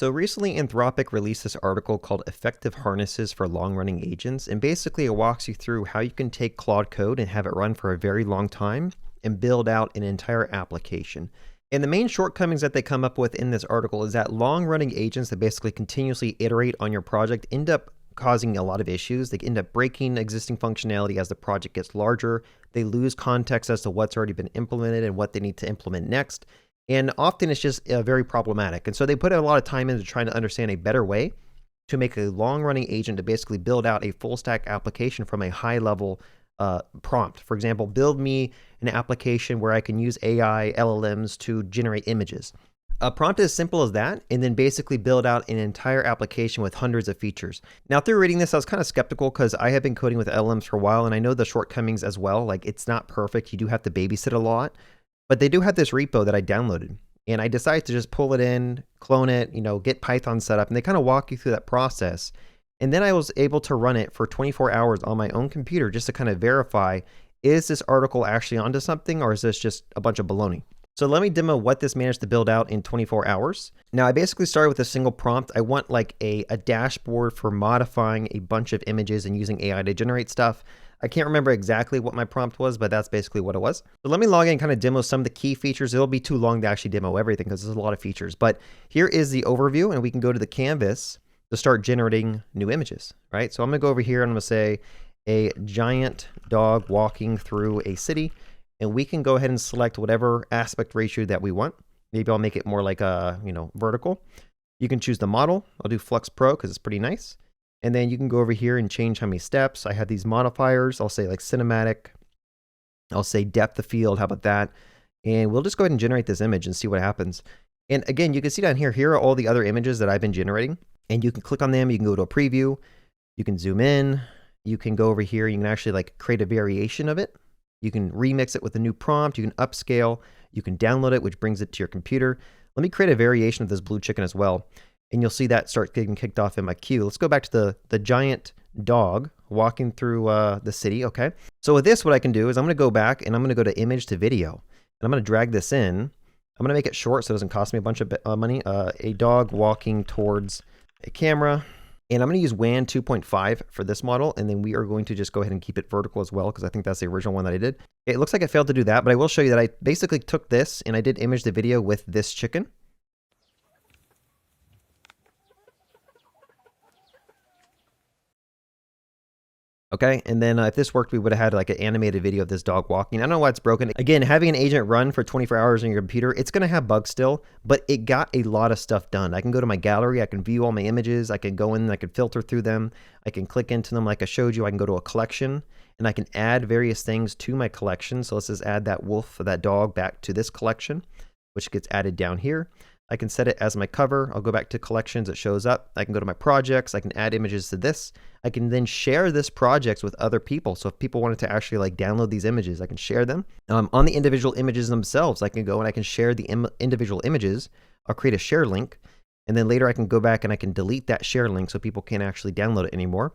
So recently, Anthropic released this article called Effective Harnesses for Long-Running Agents, and basically it walks you through how you can take Claude code and have it run for a very long time and build out an entire application. And the main shortcomings that they come up with in this article is that long-running agents that basically continuously iterate on your project end up causing a lot of issues. They end up breaking existing functionality as the project gets larger. They lose context as to what's already been implemented and what they need to implement next. And often it's just very problematic. And so they put a lot of time into trying to understand a better way to make a long-running agent to basically build out a full-stack application from a high-level prompt. For example, build me an application where I can use AI LLMs to generate images. A prompt as simple as that, and then basically build out an entire application with hundreds of features. Now, through reading this, I was kind of skeptical because I have been coding with LLMs for a while, and I know the shortcomings as well. Like, it's not perfect. You do have to babysit a lot. But they do have this repo that I downloaded, and I decided to just pull it in, clone it, get Python set up, and they kind of walk you through that process. And then I was able to run it for 24 hours on my own computer just to kind of verify, is this article actually onto something, or is this just a bunch of baloney? So let me demo what this managed to build out in 24 hours. Now, I basically started with a single prompt. I want like a dashboard for modifying a bunch of images and using AI to generate stuff. I can't remember exactly what my prompt was, but that's basically what it was. So let me log in and kind of demo some of the key features. It'll be too long to actually demo everything because there's a lot of features. But here is the overview, and we can go to the canvas to start generating new images, right? So I'm gonna go over here and I'm gonna say a giant dog walking through a city, and we can go ahead and select whatever aspect ratio that we want. Maybe I'll make it more like a, vertical. You can choose the model. I'll do Flux Pro because it's pretty nice. And then you can go over here and change how many steps. I have these modifiers. I'll say like cinematic. I'll say depth of field. How about that? And we'll just go ahead and generate this image and see what happens. And again, you can see down here, here are all the other images that I've been generating. And you can click on them. You can go to a preview. You can zoom in. You can go over here. You can actually like create a variation of it. You can remix it with a new prompt. You can upscale. You can download it, which brings it to your computer. Let me create a variation of this blue chicken as well. And you'll see that start getting kicked off in my queue. Let's go back to the giant dog walking through the city, okay? So with this, what I can do is I'm gonna go back and I'm gonna go to image to video. And I'm gonna drag this in. I'm gonna make it short so it doesn't cost me a bunch of money. A dog walking towards a camera. And I'm gonna use WAN 2.5 for this model. And then we are going to just go ahead and keep it vertical as well because I think that's the original one that I did. It looks like I failed to do that, but I will show you that I basically took this and I did image the video with this chicken. Okay, and then if this worked, we would have had like an animated video of this dog walking. I don't know why it's broken. Again, having an agent run for 24 hours on your computer, it's gonna have bugs still, but it got a lot of stuff done. I can go to my gallery, I can view all my images, I can go in, I can filter through them, I can click into them like I showed you, I can go to a collection, and I can add various things to my collection. So let's just add that wolf or that dog back to this collection, which gets added down here. I can set it as my cover. I'll go back to collections, it shows up. I can go to my projects, I can add images to this. I can then share this project with other people. So if people wanted to actually like download these images, I can share them. On the individual images themselves, I can go and I can share the individual images. I'll create a share link. And then later I can go back and I can delete that share link so people can't actually download it anymore.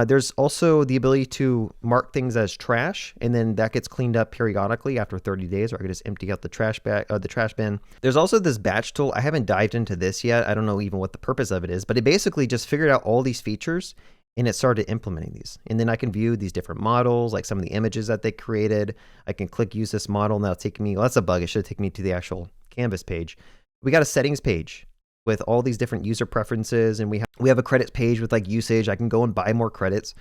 There's also the ability to mark things as trash, and then that gets cleaned up periodically after 30 days, or I can just empty out the trash bag, the trash bin. There's also this batch tool. I haven't dived into this yet. I don't know even what the purpose of it is, but it basically just figured out all these features and it started implementing these. And then I can view these different models, like some of the images that they created. I can click use this model, and that'll take me, well, that's a bug. It should take me to the actual Canvas page. We got a settings page with all these different user preferences, and we have a credits page with like usage. I can go and buy more credits.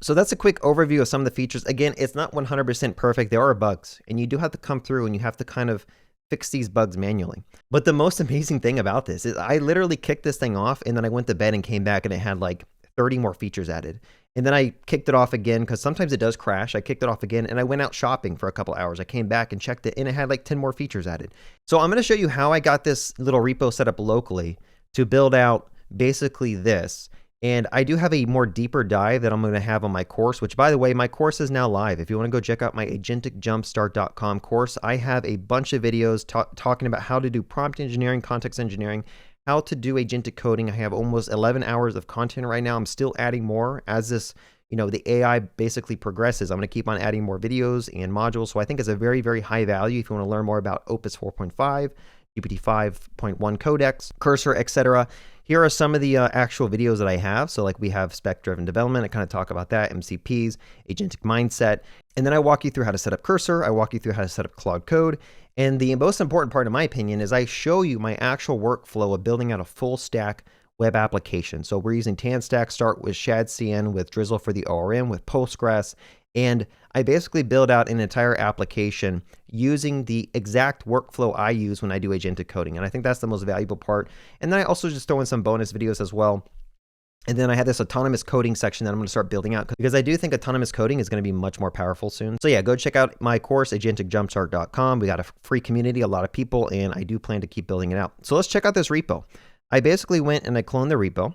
So that's a quick overview of some of the features. Again, it's not 100% perfect. There are bugs, and you do have to come through and you have to kind of fix these bugs manually. But the most amazing thing about this is I literally kicked this thing off, and then I went to bed and came back and it had like 30 more features added. And then I kicked it off again because sometimes it does crash. I kicked it off again and I went out shopping for a couple hours. I came back and checked it and it had like 10 more features added. So I'm going to show you how I got this little repo set up locally to build out basically this. And I do have a more deeper dive that I'm going to have on my course, which by the way, my course is now live. If you want to go check out my agenticjumpstart.com course, I have a bunch of videos talking about how to do prompt engineering, context engineering, how to do agentic coding. I have almost 11 hours of content right now. I'm still adding more as this, the AI basically progresses. I'm going to keep on adding more videos and modules. So I think it's a very, very high value if you want to learn more about Opus 4.5, GPT 5.1 codecs, cursor, etc. Here are some of the actual videos that I have. So like we have spec-driven development. I kind of talk about that, MCPs, agentic mindset. And then I walk you through how to set up cursor. I walk you through how to set up Claude Code. And the most important part, in my opinion, is I show you my actual workflow of building out a full stack web application. So we're using TanStack, start with ShadCN, with Drizzle for the ORM, with Postgres. And I basically build out an entire application using the exact workflow I use when I do agentic coding. And I think that's the most valuable part. And then I also just throw in some bonus videos as well. And then I had this autonomous coding section that I'm going to start building out because I do think autonomous coding is going to be much more powerful soon. So yeah, go check out my course, agenticjumpstart.com. We got a free community, a lot of people, and I do plan to keep building it out. So let's check out this repo. I basically went and I cloned the repo.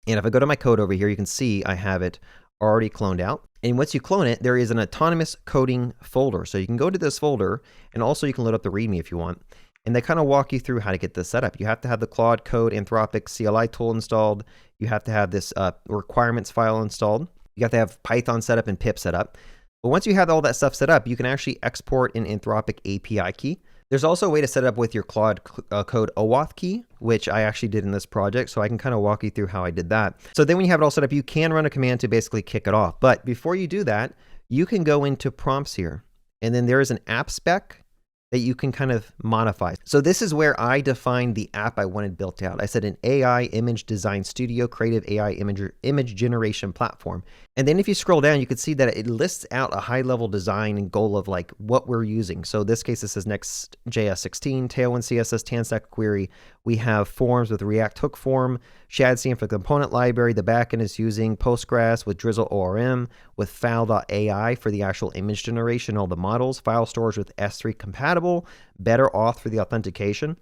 And if I go to my code over here, you can see I have it already cloned out. And once you clone it, there is an autonomous coding folder. So you can go to this folder, and also you can load up the README if you want. And they kind of walk you through how to get this set up. You have to have the Claude Code Anthropic CLI tool installed. You have to have this requirements file installed. You have to have Python set up and pip set up. But once you have all that stuff set up, you can actually export an Anthropic API key. There's also a way to set up with your Claude Code OAuth key, which I actually did in this project. So I can kind of walk you through how I did that. So then when you have it all set up, you can run a command to basically kick it off. But before you do that, you can go into prompts here. And then there is an app spec that you can kind of modify. So this is where I defined the app I wanted built out. I said an AI image design studio, creative AI image generation platform. And then if you scroll down, you can see that it lists out a high level design and goal of like what we're using. So in this case, this is Next.js 16, Tailwind CSS, TanStack query. We have forms with React hook form, ShadCN for the component library. The backend is using Postgres with Drizzle ORM, with File.ai for the actual image generation, all the models, file storage with S3 compatible, better auth for the authentication,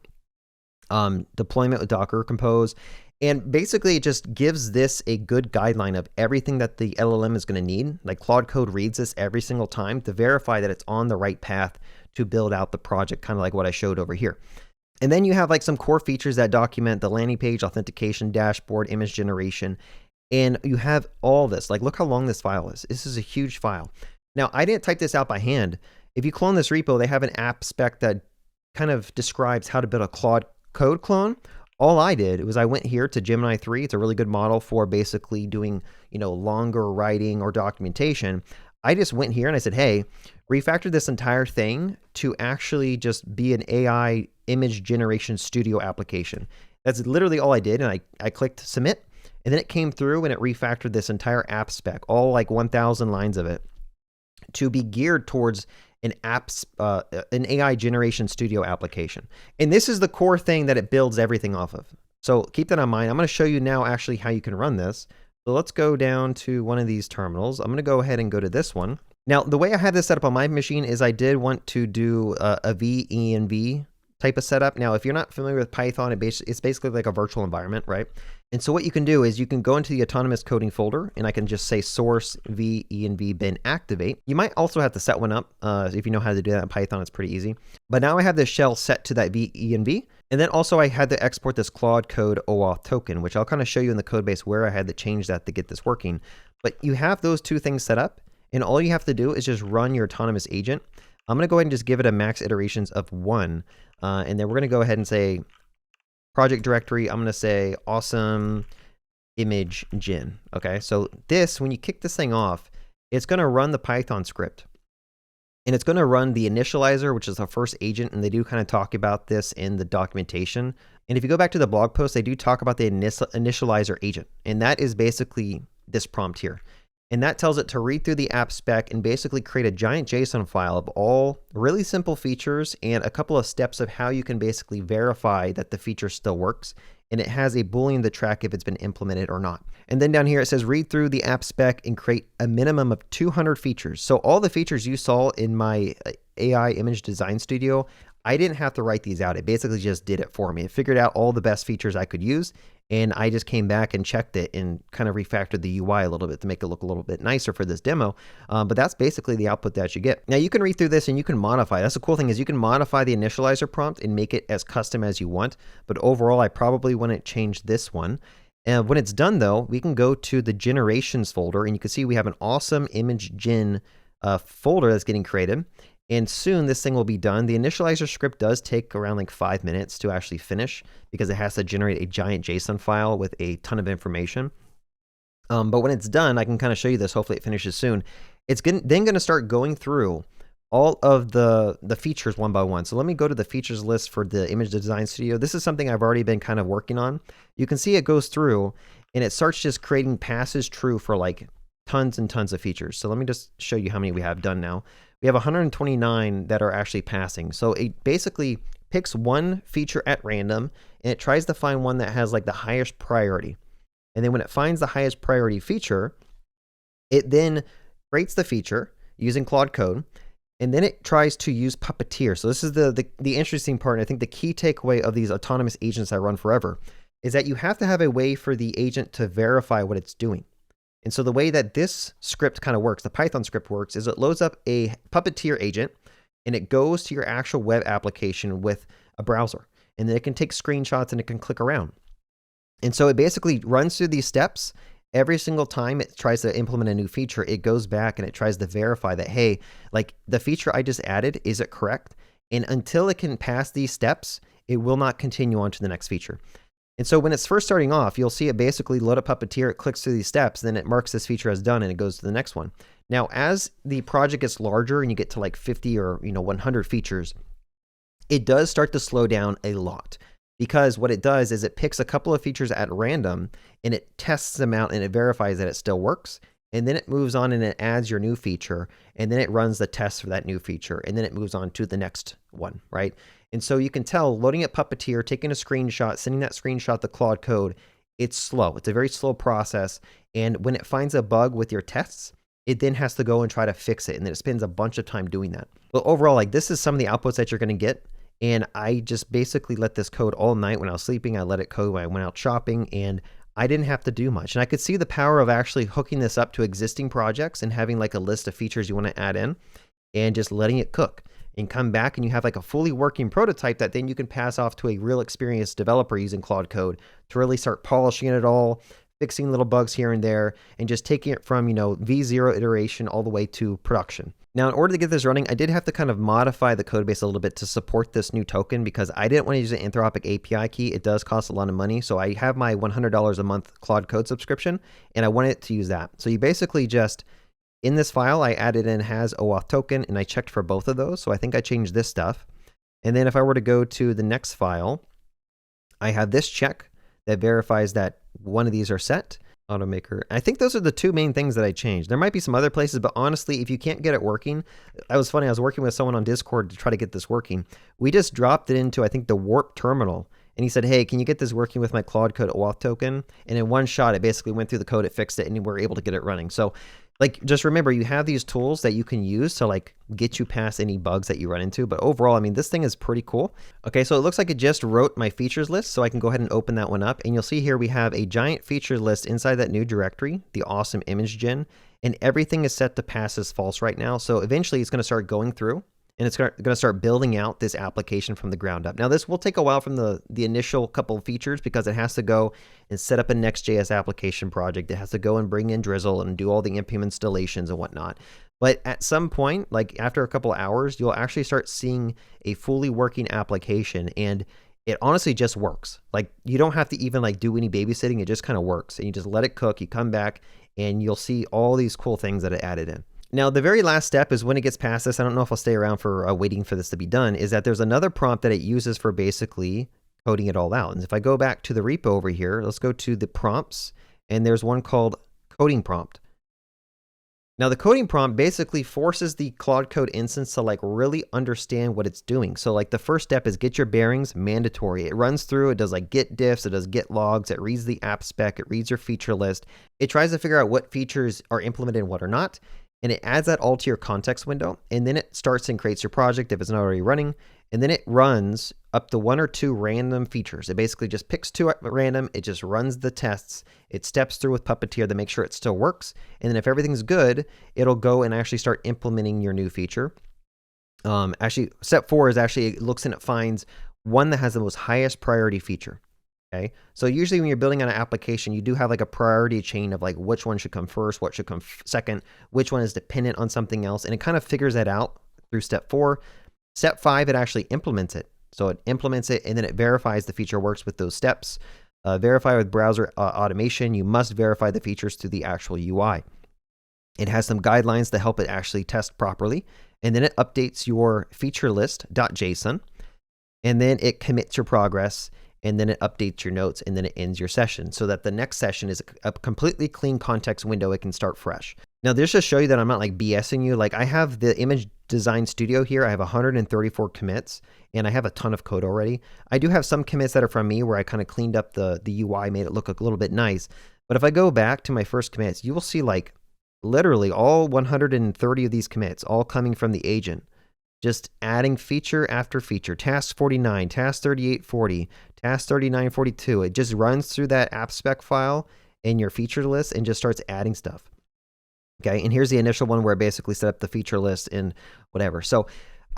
deployment with Docker Compose. And basically, it just gives this a good guideline of everything that the LLM is going to need. Like Claude Code reads this every single time to verify that it's on the right path to build out the project, kind of like what I showed over here. And then you have like some core features that document the landing page, authentication, dashboard, image generation. And you have all this. Like, look how long this file is. This is a huge file. Now, I didn't type this out by hand. If you clone this repo, they have an app spec that kind of describes how to build a Claude Code clone. All I did was I went here to Gemini 3. It's a really good model for basically doing, longer writing or documentation. I just went here and I said, hey, refactor this entire thing to actually just be an AI image generation studio application. That's literally all I did. And I clicked submit, and then it came through and it refactored this entire app spec, all like 1,000 lines of it, to be geared towards an AI generation studio application. And this is the core thing that it builds everything off of. So keep that in mind. I'm going to show you now actually how you can run this. So let's go down to one of these terminals. I'm going to go ahead and go to this one. Now, the way I had this set up on my machine is I did want to do a venv type of setup. Now, if you're not familiar with Python, it's basically like a virtual environment, right? And so what you can do is you can go into the autonomous coding folder, and I can just say source venv bin activate. You might also have to set one up. If you know how to do that in Python, it's pretty easy. But now I have this shell set to that venv. And then also I had to export this Claude Code OAuth token, which I'll kind of show you in the code base where I had to change that to get this working. But you have those two things set up, and all you have to do is just run your autonomous agent. I'm going to go ahead and just give it a max iterations of 1. And then we're going to go ahead and say project directory. I'm going to say awesome image gen. Okay, so this, when you kick this thing off, it's going to run the Python script. And it's going to run the initializer, which is the first agent. And they do kind of talk about this in the documentation. And if you go back to the blog post, they do talk about the initializer agent. And that is basically this prompt here. And that tells it to read through the app spec and basically create a giant JSON file of all really simple features and a couple of steps of how you can basically verify that the feature still works. And it has a Boolean to track if it's been implemented or not. And then down here, it says read through the app spec and create a minimum of 200 features. So all the features you saw in my AI image design studio, I didn't have to write these out. It basically just did it for me. It figured out all the best features I could use. And I just came back and checked it and kind of refactored the UI a little bit to make it look a little bit nicer for this demo. But that's basically the output that you get. Now you can read through this and you can modify. That's the cool thing, is you can modify the initializer prompt and make it as custom as you want. But overall, I probably wouldn't change this one. And when it's done though, we can go to the generations folder, and you can see we have an awesome image gen folder that's getting created. And soon this thing will be done. The initializer script does take around like 5 minutes to actually finish because it has to generate a giant JSON file with a ton of information. But when it's done, I can kind of show you this. Hopefully it finishes soon. It's then going to start going through all of the features one by one. So let me go to the features list for the Image Design Studio. This is something I've already been kind of working on. You can see it goes through and it starts just creating passes true for like tons and tons of features. So let me just show you how many we have done now. We have 129 that are actually passing. So it basically picks one feature at random and it tries to find one that has like the highest priority. And then when it finds the highest priority feature, it then creates the feature using Claude Code, and then it tries to use Puppeteer. So this is the interesting part, and I think the key takeaway of these autonomous agents that run forever is that you have to have a way for the agent to verify what it's doing. And so the way that this script kind of works, the Python script works, is it loads up a Puppeteer agent, and it goes to your actual web application with a browser. And then it can take screenshots and it can click around. And so it basically runs through these steps. Every single time it tries to implement a new feature, it goes back and it tries to verify that, hey, like the feature I just added, is it correct? And until it can pass these steps, it will not continue on to the next feature. And so when it's first starting off, you'll see it basically load up Puppeteer, it clicks through these steps, then it marks this feature as done and it goes to the next one. Now, as the project gets larger and you get to like 50 or 100 features, it does start to slow down a lot. Because what it does is it picks a couple of features at random and it tests them out and it verifies that it still works. And then it moves on and it adds your new feature. And then it runs the test for that new feature. And then it moves on to the next one, right? And so you can tell loading at Puppeteer, taking a screenshot, sending that screenshot to Claude Code, it's slow. It's a very slow process. And when it finds a bug with your tests, it then has to go and try to fix it. And then it spends a bunch of time doing that. But overall, like this is some of the outputs that you're going to get. And I just basically let this code all night when I was sleeping. I let it code when I went out shopping, and I didn't have to do much. And I could see the power of actually hooking this up to existing projects and having like a list of features you want to add in and just letting it cook and come back and you have like a fully working prototype that then you can pass off to a real experienced developer using Claude Code to really start polishing it all, fixing little bugs here and there, and just taking it from, V0 iteration all the way to production. Now, in order to get this running, I did have to kind of modify the code base a little bit to support this new token because I didn't want to use an Anthropic API key. It does cost a lot of money. So I have my $100 a month Claude Code subscription, and I wanted to use that. So you basically just, in this file, I added in has OAuth token, and I checked for both of those. So I think I changed this stuff. And then if I were to go to the next file, I have this check that verifies that one of these are set. Automaker. I think those are the two main things that I changed. There might be some other places, but honestly, if you can't get it working, that was funny. I was working with someone on Discord to try to get this working. We just dropped it into, I think, the Warp terminal. And he said, hey, can you get this working with my Claude Code OAuth token? And in one shot, it basically went through the code, it fixed it, and we were able to get it running. So like, just remember, you have these tools that you can use to like get you past any bugs that you run into. But overall, I mean, this thing is pretty cool. Okay, so it looks like it just wrote my features list. So I can go ahead and open that one up. And you'll see here we have a giant feature list inside that new directory, the awesome image gen. And everything is set to pass as false right now. So eventually it's going to start going through. And it's going to start building out this application from the ground up. Now, this will take a while from the initial couple of features because it has to go and set up a Next.js application project. It has to go and bring in Drizzle and do all the npm installations and whatnot. But at some point, like after a couple of hours, you'll actually start seeing a fully working application. And it honestly just works. Like you don't have to even like do any babysitting. It just kind of works. And you just let it cook. You come back and you'll see all these cool things that it added in. Now, the very last step is when it gets past this, I don't know if I'll stay around for waiting for this to be done, is that there's another prompt that it uses for basically coding it all out. And if I go back to the repo over here, let's go to the prompts, and there's one called coding prompt. Now, the coding prompt basically forces the Claude Code instance to like really understand what it's doing. So like the first step is get your bearings, mandatory. It runs through, it does like get diffs, it does get logs, it reads the app spec, it reads your feature list. It tries to figure out what features are implemented and what are not. And it adds that all to your context window. And then it starts and creates your project if it's not already running. And then it runs up to 1 or 2 random features. It basically just picks 2 at random. It just runs the tests. It steps through with Puppeteer to make sure it still works. And then if everything's good, it'll go and actually start implementing your new feature. Actually, step 4 is actually it looks and it finds one that has the most highest priority feature. Okay, so usually when you're building on an application, you do have like a priority chain of like which one should come first, what should come second, which one is dependent on something else. And it kind of figures that out through step 4. Step 5, it actually implements it. So it implements it and then it verifies the feature works with those steps. Verify with browser automation. You must verify the features through the actual UI. It has some guidelines to help it actually test properly. And then it updates your feature list.json. And then it commits your progress. And then it updates your notes. And then it ends your session so that the next session is a completely clean context window. It can start fresh. Now, this just show you that I'm not like BSing you. Like I have the image design studio here. I have 134 commits and I have a ton of code already. I do have some commits that are from me where I kind of cleaned up the UI, made it look a little bit nice. But if I go back to my first commits, you will see like literally all 130 of these commits all coming from the agent. Just adding feature after feature, task 49, task 3840, task 3942. It just runs through that app spec file in your feature list and just starts adding stuff. Okay, and here's the initial one where I basically set up the feature list and whatever. So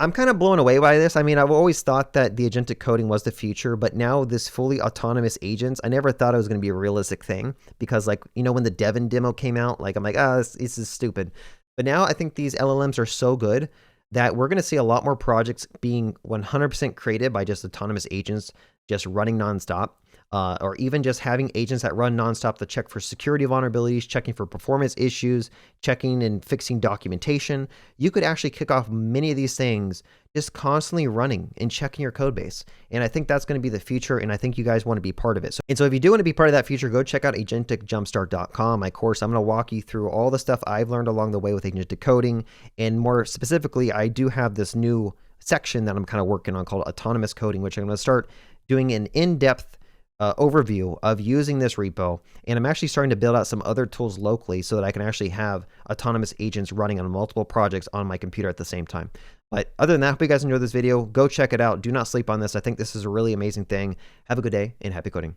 I'm kind of blown away by this. I mean, I've always thought that the agentic coding was the future, but now this fully autonomous agents, I never thought it was going to be a realistic thing because like, you know, when the Devon demo came out, like I'm like, oh, this is stupid. But now I think these LLMs are so good that we're going to see a lot more projects being 100% created by just autonomous agents just running nonstop, or even just having agents that run nonstop to check for security vulnerabilities, checking for performance issues, checking and fixing documentation. You could actually kick off many of these things just constantly running and checking your code base. And I think that's going to be the future, and I think you guys want to be part of it. So if you do want to be part of that future, go check out agenticjumpstart.com, my course. I'm going to walk you through all the stuff I've learned along the way with agentic coding, and more specifically, I do have this new section that I'm kind of working on called autonomous coding, which I'm going to start doing an in-depth overview of using this repo. And I'm actually starting to build out some other tools locally so that I can actually have autonomous agents running on multiple projects on my computer at the same time. But other than that, I hope you guys enjoyed this video. Go check it out. Do not sleep on this. I think this is a really amazing thing. Have a good day and happy coding.